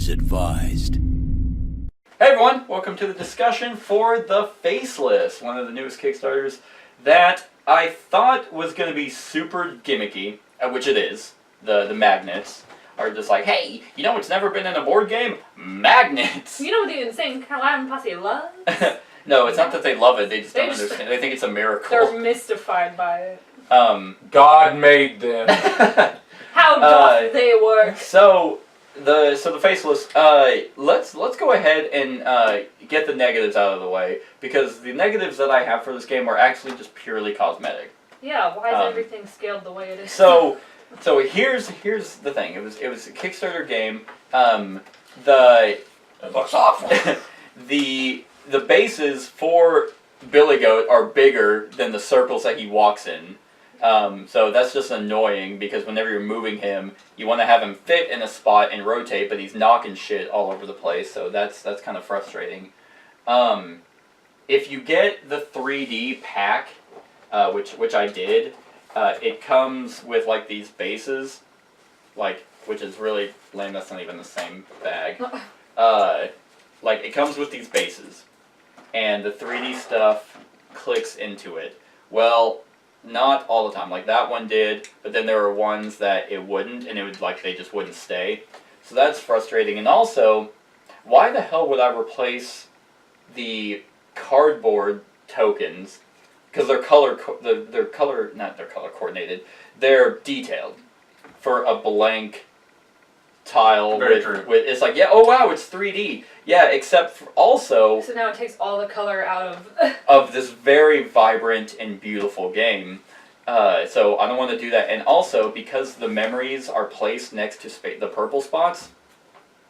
Viewers advised. Hey everyone, welcome to the discussion for the Faceless, one of the newest Kickstarters that I thought was going to be super gimmicky, which it is. The magnets are just like, hey, you know what's never been in a board game? Magnets! You know what the insane Carolina posse loves? No, it's not that they love it, they just don't understand. They think it's a miracle. They're mystified by it. God made them. How doth they work? So the Faceless, let's go ahead and get the negatives out of the way, because the negatives that I have for this game are actually just purely cosmetic. Yeah, why is everything scaled the way it is? So here's the thing. It was a Kickstarter game. It looks awful. the bases for Billygoat are bigger than the circles that he walks in. So that's just annoying, because whenever you're moving him, you want to have him fit in a spot and rotate, but he's knocking shit all over the place, so that's kind of frustrating. If you get the 3D pack, which I did, it comes with like these bases, which is really lame. That's not even the same bag. Like, it comes with these bases, and the 3D stuff clicks into it. Well, not all the time. Like, that one did, but then there were ones that it wouldn't, and it would, like, they just wouldn't stay. So that's frustrating. And also, why the hell would I replace the cardboard tokens? Because they're not color coordinated. They're detailed for a blank tile. Very true. It's like, yeah, oh wow, it's 3D. Yeah, except for also. So now it takes all the color out of this very vibrant and beautiful game. So I don't want to do that. And also, because the memories are placed next to the purple spots,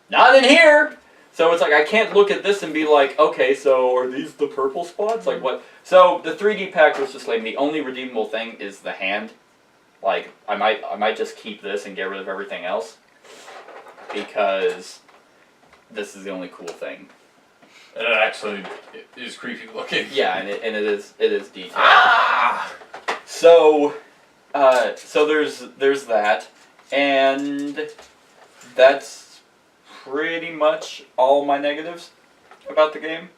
not in here! So it's like, I can't look at this and be like, okay, so are these the purple spots? Like, what? So the 3D pack was just lame. The only redeemable thing is the hand. Like, I might just keep this and get rid of everything else, because this is the only cool thing. And it actually is creepy looking. Yeah, and it is detailed. Ah! So there's that, and that's pretty much all my negatives about the game.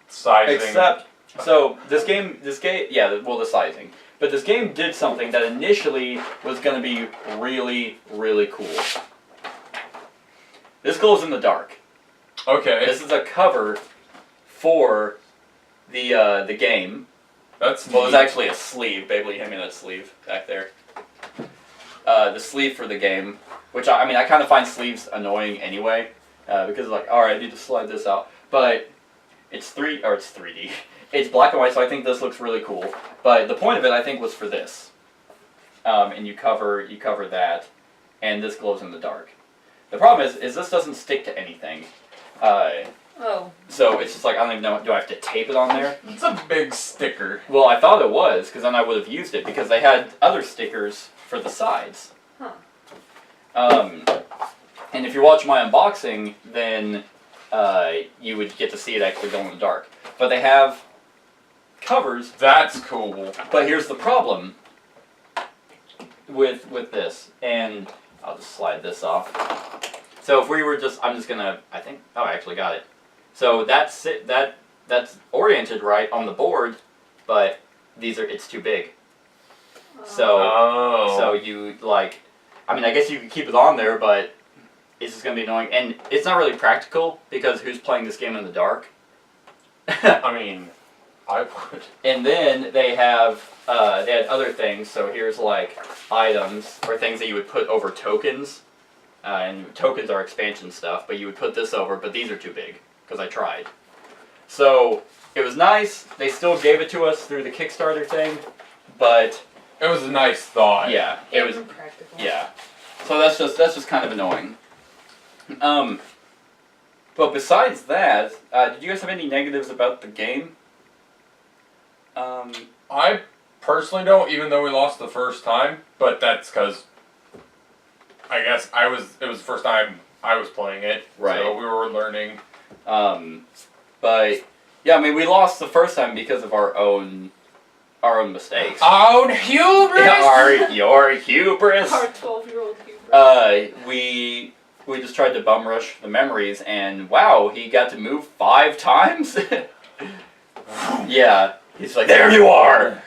Sizing. Except, so this game, yeah, well, the sizing. But this game did something that initially was going to be really, really cool. This glows in the dark. Okay. This is a cover for the game. That's Well, it's actually a sleeve. Bailey, hand me that sleeve back there. The sleeve for the game, which I kind of find sleeves annoying anyway, because like, all right, I need to slide this out, but it's 3D. It's black and white, so I think this looks really cool. But the point of it, I think, was for this. And you cover that, and this glows in the dark. The problem is this doesn't stick to anything. So it's just like, I don't even know, do I have to tape it on there? It's a big sticker. Well, I thought it was, because then I would have used it, because they had other stickers for the sides. Huh. And if you watch my unboxing, then you would get to see it actually glow in the dark. But they have covers. That's cool. But here's the problem with this, and I'll just slide this off. So if we were I'm just gonna, I actually got it. So that's oriented right on the board, but it's too big. So you I guess you could keep it on there, but it's just gonna be annoying, and it's not really practical, because who's playing this game in the dark? I would. And then they had other things. So here's like items or things that you would put over tokens, and tokens are expansion stuff. But you would put this over, but these are too big, because I tried. So it was nice. They still gave it to us through the Kickstarter thing, but it was a nice thought. Yeah, it was practical. Yeah. So that's just kind of annoying. But besides that, did you guys have any negatives about the game? I personally don't, even though we lost the first time, but that's because I guess it was the first time I was playing it, right? So we were learning. But yeah, we lost the first time because of our own mistakes. Own hubris. Your hubris. Our 12-year-old hubris. we just tried to bum rush the memories, and wow, he got to move 5 times? Yeah, he's like, there you are!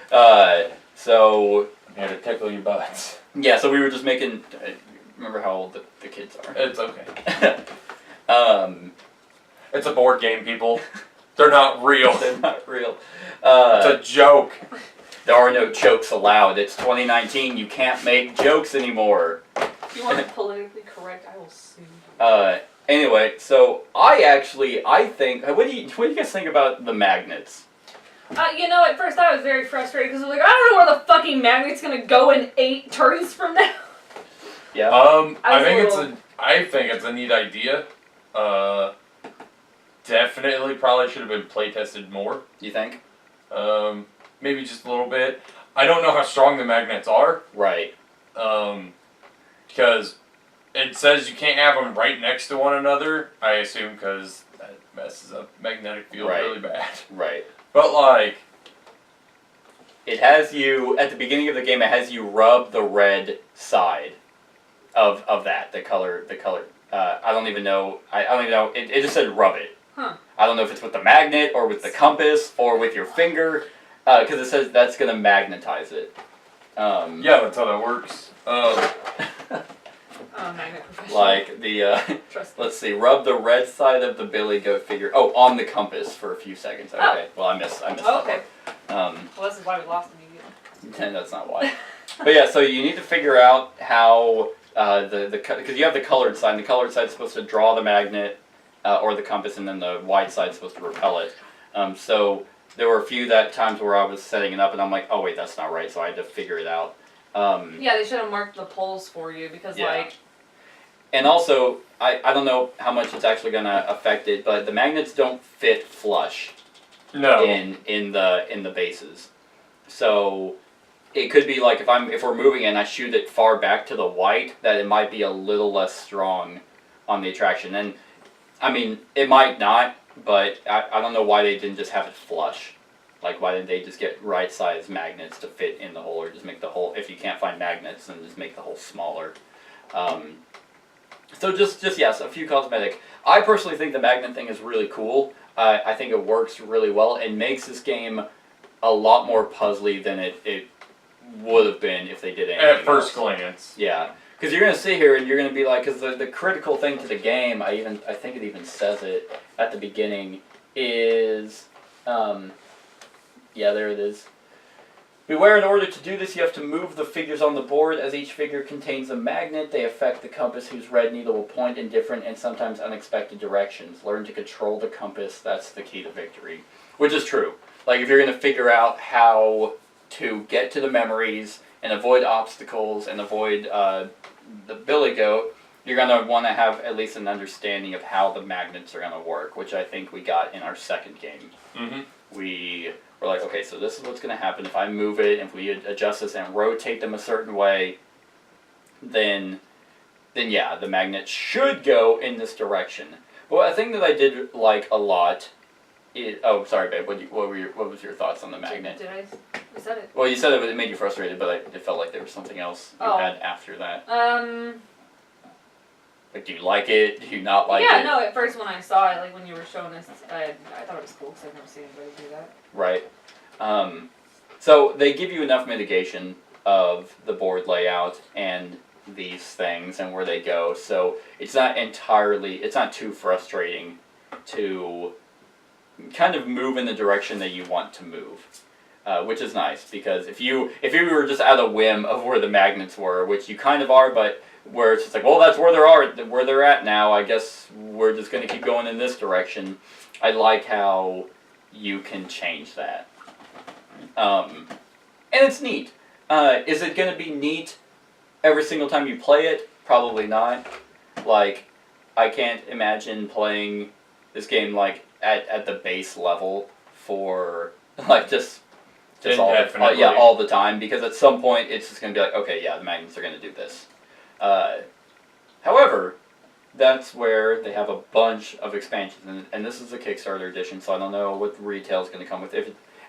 So... You had to tickle your butts. Yeah, so we were just making... remember how old the kids are. It's okay. It's a board game, people. They're not real. They're not real. It's a joke. There are no jokes allowed. It's 2019. You can't make jokes anymore. If you want it politically correct, I will sue you. Anyway, so I think... What do you guys think about the magnets? At first I was very frustrated because I was like, I don't know where the fucking magnet's gonna go in 8 turns from now. Yeah. I think it's a neat idea. Definitely probably should have been play tested more. You think? Maybe just a little bit. I don't know how strong the magnets are. Right. Because it says you can't have them right next to one another. I assume because that messes up magnetic field really bad. Right. But like, it has you at the beginning of the game. It has you rub the red side of that the color. I don't even know. I don't even know. It just said rub it. Huh. I don't know if it's with the magnet or with the compass or with your finger, because it says that's gonna magnetize it. Yeah, that's how that works. Magnet professional. Like let's see, rub the red side of the Billygoat figure. Oh, on the compass for a few seconds. Okay. Oh. Well, I missed. Oh, okay. Well, Well, this is why we lost immediately. that's not why. But yeah, so you need to figure out how because you have the colored side. And the colored side is supposed to draw the magnet or the compass, and then the white side is supposed to repel it. So there were a few times where I was setting it up, and I'm like, oh wait, that's not right. So I had to figure it out. Yeah, they should have marked the poles for you because And also, I don't know how much it's actually going to affect it, but the magnets don't fit flush. No. In the bases. So it could be like if we're moving and I shoot it far back to the white, that it might be a little less strong on the attraction. And I mean, it might not, but I don't know why they didn't just have it flush. Like, why didn't they just get right-sized magnets to fit in the hole, or just make the hole, if you can't find magnets, then just make the hole smaller. So just yes, a few cosmetic. I personally think the magnet thing is really cool. I think it works really well and makes this game a lot more puzzly than it would have been if they did anything At first else. glance. Yeah. Because you're going to sit here and you're going to be like, because the critical thing to the game, I think it even says it at the beginning, is, yeah, there it is. Beware, in order to do this, you have to move the figures on the board. As each figure contains a magnet, they affect the compass, whose red needle will point in different and sometimes unexpected directions. Learn to control the compass. That's the key to victory. Which is true. Like, if you're going to figure out how to get to the memories and avoid obstacles and avoid the Billygoat, you're going to want to have at least an understanding of how the magnets are going to work, which I think we got in our second game. Mm-hmm. We were like, okay, so this is what's going to happen if I move it, if we adjust this and rotate them a certain way, then yeah, the magnet should go in this direction. But a thing that I did like a lot is, oh, sorry, babe, what was your thoughts on the magnet? Did I said it? Well, you said it made you frustrated, but it felt like there was something else you had after that. Like, do you like it? Do you not like it? Yeah, no, at first when I saw it, like when you were showing us, I thought it was cool because I've never seen anybody do that. Right. So they give you enough mitigation of the board layout and these things and where they go, so it's not too frustrating to kind of move in the direction that you want to move. Which is nice, because if you were just at a whim of where the magnets were, which you kind of are, but where it's just like, well, that's where they're at now, I guess we're just going to keep going in this direction. I like how you can change that. And it's neat. Is it going to be neat every single time you play it? Probably not. Like, I can't imagine playing this game like at the base level for like just all the time, because at some point it's just going to be like, okay, yeah, the magnets are going to do this. However, that's where they have a bunch of expansions, and this is a Kickstarter edition, so I don't know what the retail is going to come with.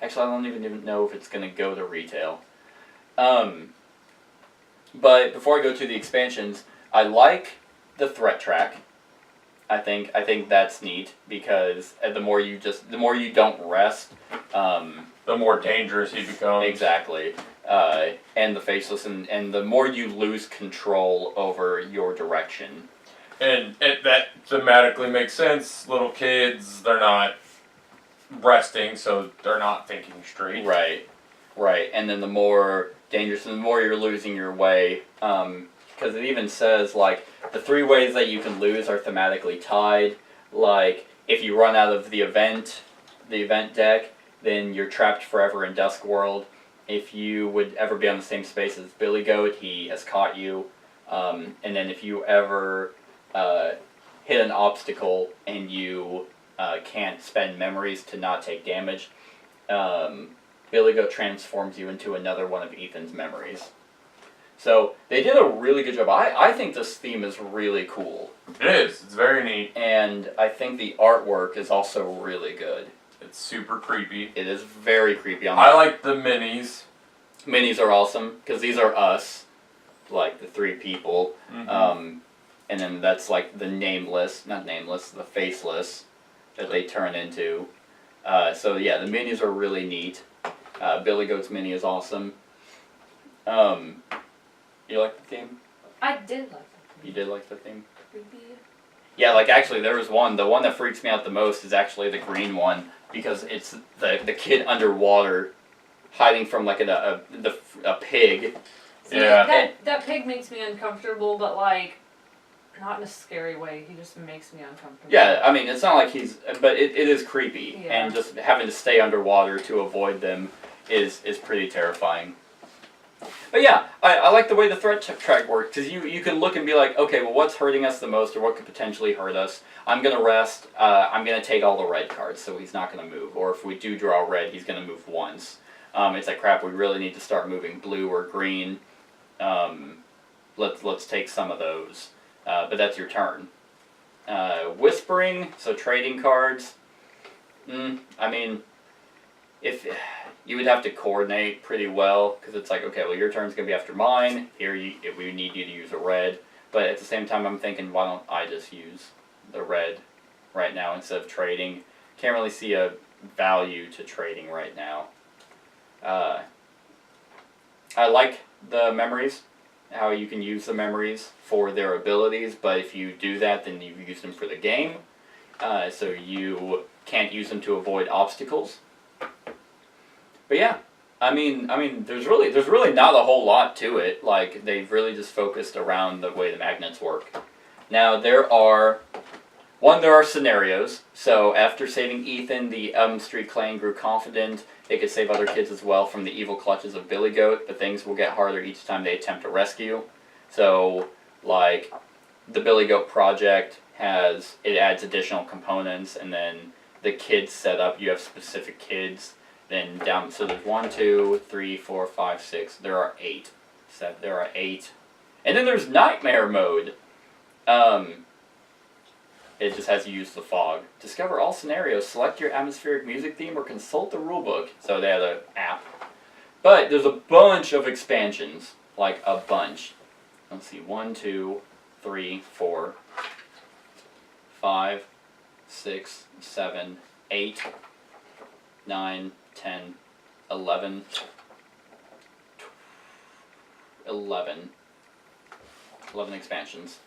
Actually, I don't even know if it's going to go to retail. But before I go to the expansions, I like the threat track. I think that's neat because the more you don't rest, the more dangerous he becomes. exactly, and the faceless, and the more you lose control over your direction. And that thematically makes sense. Little kids, they're not resting, so they're not thinking straight. Right, and then the more dangerous, and the more you're losing your way, because it even says like the 3 ways that you can lose are thematically tied. Like if you run out of the event deck, then you're trapped forever in Duskworld. If you would ever be on the same space as Billygoat, he has caught you. And then if you ever hit an obstacle and you can't spend memories to not take damage, Billygoat transforms you into another one of Ethan's memories. So they did a really good job. I think this theme is really cool. It is. It's very neat. And I think the artwork is also really good. It's super creepy. It is very creepy. I like the minis. Minis are awesome because these are us, like the 3 people. Mm-hmm. And then that's like the the faceless that they turn into. So yeah, the minis are really neat. Billygoat's mini is awesome. You like the theme? I did like that. You did like the theme? Creepy. Yeah, like actually there was one. The one that freaks me out the most is actually the green one because it's the kid underwater hiding from like a pig. See, Yeah. that pig makes me uncomfortable, but like not in a scary way. He just makes me uncomfortable. Yeah, I mean it's not like but it is creepy, Yeah. and just having to stay underwater to avoid them is pretty terrifying. But yeah, I like the way the threat track works, because you can look and be like, okay, well, what's hurting us the most, or what could potentially hurt us? I'm going to rest, I'm going to take all the red cards, so he's not going to move. Or if we do draw red, he's going to move once. It's like, crap, we really need to start moving blue or green. Let's take some of those. But that's your turn. Whispering, so trading cards. I mean, if you would have to coordinate pretty well, because it's like, okay, well, your turn's going to be after mine. Here, we need you to use a red. But at the same time, I'm thinking, why don't I just use the red right now instead of trading? Can't really see a value to trading right now. I like the memories, how you can use the memories for their abilities, but if you do that, then you use them for the game. So you can't use them to avoid obstacles. But yeah, I mean, there's really not a whole lot to it. Like, they've really just focused around the way the magnets work. Now, there are scenarios. So after saving Ethan, the Elm Street clan grew confident they could save other kids as well from the evil clutches of Billygoat, but things will get harder each time they attempt to rescue. So, like, the Billygoat project adds additional components, and then the kids setup, you have specific kids. Then down, so there's 1, 2, 3, 4, 5, 6. There are 8. There are 8. And then there's Nightmare Mode. It just has you use the fog. Discover all scenarios, select your atmospheric music theme, or consult the rulebook. So they had an app. But there's a bunch of expansions. Like a bunch. Let's see. 1, 2, 3, 4, 5, 6, 7, 8, 9, 10, 11, 11 expansions.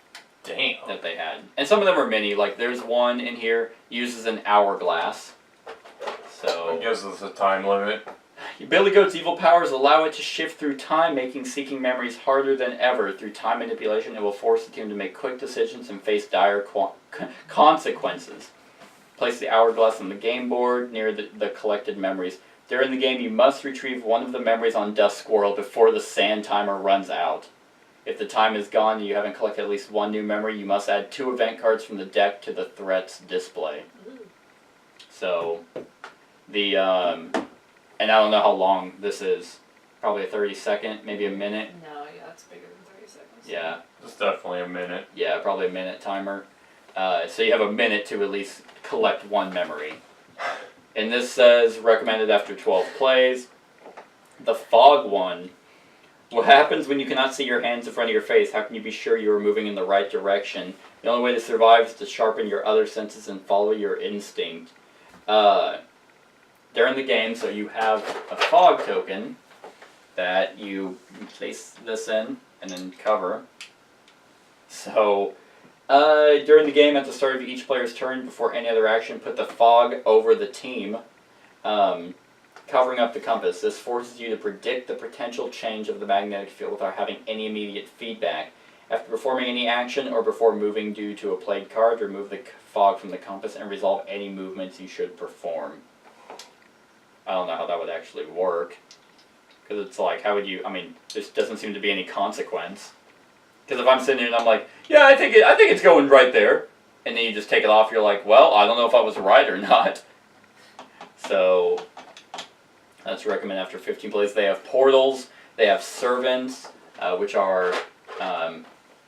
Damn. That they had. And some of them are mini, like there's one in here, uses an hourglass. So it gives us a time limit. Billygoat's evil powers allow it to shift through time, making seeking memories harder than ever. Through time manipulation, it will force the team to make quick decisions and face dire consequences. Place the hourglass on the game board near the collected memories. During the game, you must retrieve one of the memories on Duskworld before the sand timer runs out. If the time is gone and you haven't collected at least one new memory, you must add 2 event cards from the deck to the threat's display. So, and I don't know how long this is. Probably a 30-second, maybe a minute. No, yeah, it's bigger than 30 seconds. Yeah. It's definitely a minute. Yeah, probably a minute timer. So you have a minute to at least collect one memory. And this says recommended after 12 plays. The fog one What happens when you cannot see your hands in front of your face? How can you be sure you are moving in the right direction? The only way to survive is to sharpen your other senses and follow your instinct. During the game, so you have a fog token that you place this in and then cover. So, during the game, at the start of each player's turn, before any other action, put the fog over the team, covering up the compass. This forces you to predict the potential change of the magnetic field without having any immediate feedback. After performing any action or before moving due to a played card, remove the fog from the compass and resolve any movements you should perform. I don't know how that would actually work. Because it's like, how would you, I mean, there doesn't seem to be any consequence. Because if I'm sitting here and I'm like, yeah, I think it's going right there. And then you just take it off, you're like, well, I don't know if I was right or not. So, that's recommend after 15 plays. They have portals, they have servants, which are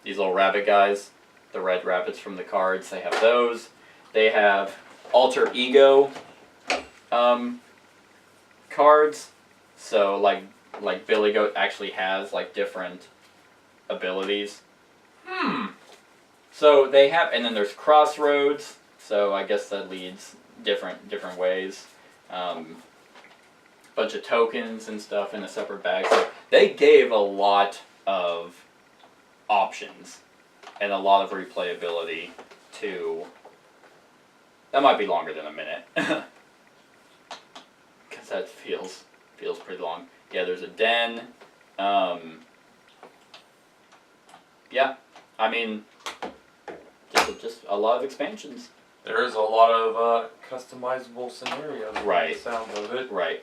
these little rabbit guys, the red rabbits from the cards. They have those. They have alter ego cards. So like Billygoat actually has like different abilities. So they have, and then there's crossroads. So I guess that leads different ways. Bunch of tokens and stuff in a separate bag. So they gave a lot of options and a lot of replayability to. That might be longer than a minute, because that feels pretty long. Yeah, there's a den. Yeah, I mean, just a lot of expansions. There is a lot of customizable scenarios. Right. The sound of it. Right.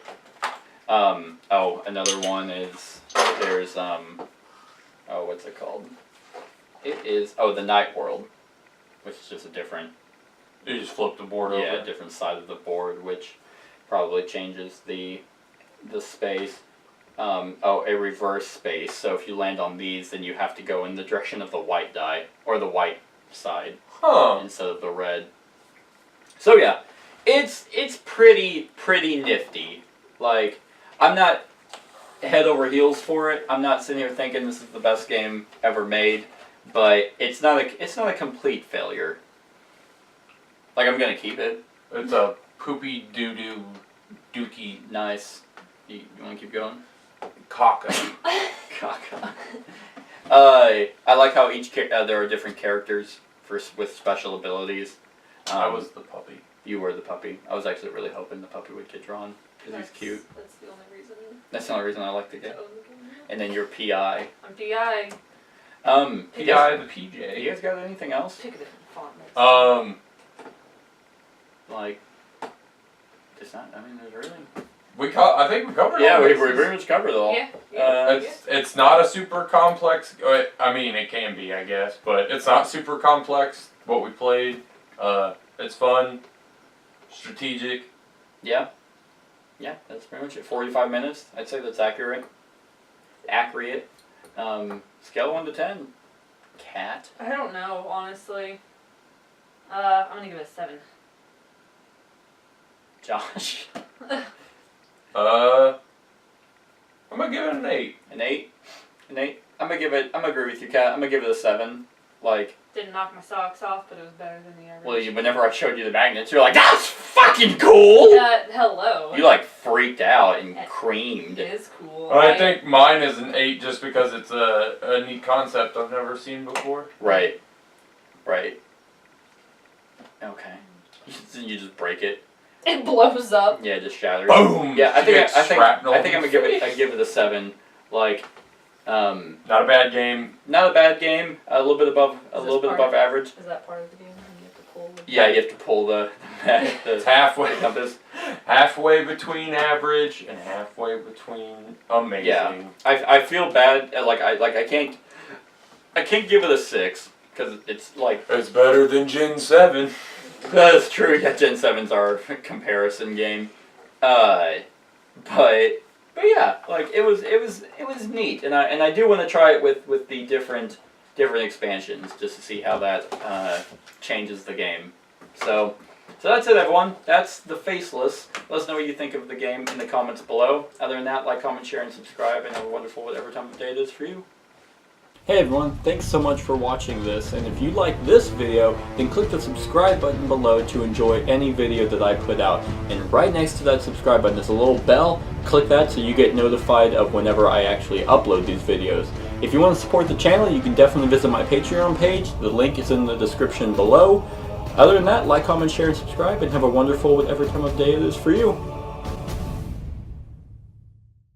Oh, another one is there's oh, what's it called? It is the Night World, which is just a different. You just flip the board over. Yeah, different side of the board, which probably changes the space. A reverse space. So if you land on these, then you have to go in the direction of the white die or the white side instead of the red. So yeah, it's pretty nifty. Like, I'm not head over heels for it. I'm not sitting here thinking this is the best game ever made, but it's not a complete failure. Like, I'm gonna keep it. It's a poopy doo-doo dookie. Nice. You want to keep going? Caca. Caca. I like how there are different characters with special abilities. I was the puppy. You were the puppy. I was actually really hoping the puppy would get drawn because he's cute. That's the only reason. That's the only reason I like the game. To own the game. And then you're PI. I'm DI. PI the PJ. Do you guys got anything else? Pick a different font. Like, it's not. I mean, there's really. I think we covered. Yeah, all we this. pretty much covered it all. Yeah. It's not a super complex. I mean, it can be, I guess, but it's not super complex. What we played, it's fun, strategic. Yeah. Yeah, that's pretty much it. 45 minutes. I'd say that's accurate. Scale of 1 to 10. Cat. I don't know, honestly. I'm gonna give it a 7. Josh. I'm gonna give it an 8. An 8. An 8. I'm gonna agree with you, Kat. I'm gonna give it a 7. Like. Didn't knock my socks off, but it was better than the average. Well, whenever I showed you the magnets, you're like, "That's fucking cool." Hello. You like freaked out and creamed. It is cool. I think mine is an 8 just because it's a neat concept I've never seen before. Right. Right. Okay. You just break it. It blows up. Yeah, it just shatters. Boom. Yeah, I think I'm in gonna the give it. face. I give it a 7. Like, Not a bad game. not a bad game. A little bit above part- average. Is that part of the game? You have to pull the Yeah, you have to pull the It's halfway compass. halfway between average and halfway between amazing. Yeah. I feel bad. I can't give it a 6 because it's like. It's better than Gen 7. That is true. Yeah, Gen 7's our comparison game. But yeah, like it was neat, and I do want to try it with the different expansions just to see how that changes the game. So So that's it, everyone. That's the Faceless. Let us know what you think of the game in the comments below. Other than that, like, comment, share, and subscribe, and have a wonderful whatever time of day it is for you. Hey everyone, thanks so much for watching this, and if you like this video, then click the subscribe button below to enjoy any video that I put out. And right next to that subscribe button is a little bell. Click that so you get notified of whenever I actually upload these videos. If you want to support the channel, you can definitely visit my Patreon page. The link is in the description below. Other than that, like, comment, share, and subscribe, and have a wonderful whatever time of day it is for you.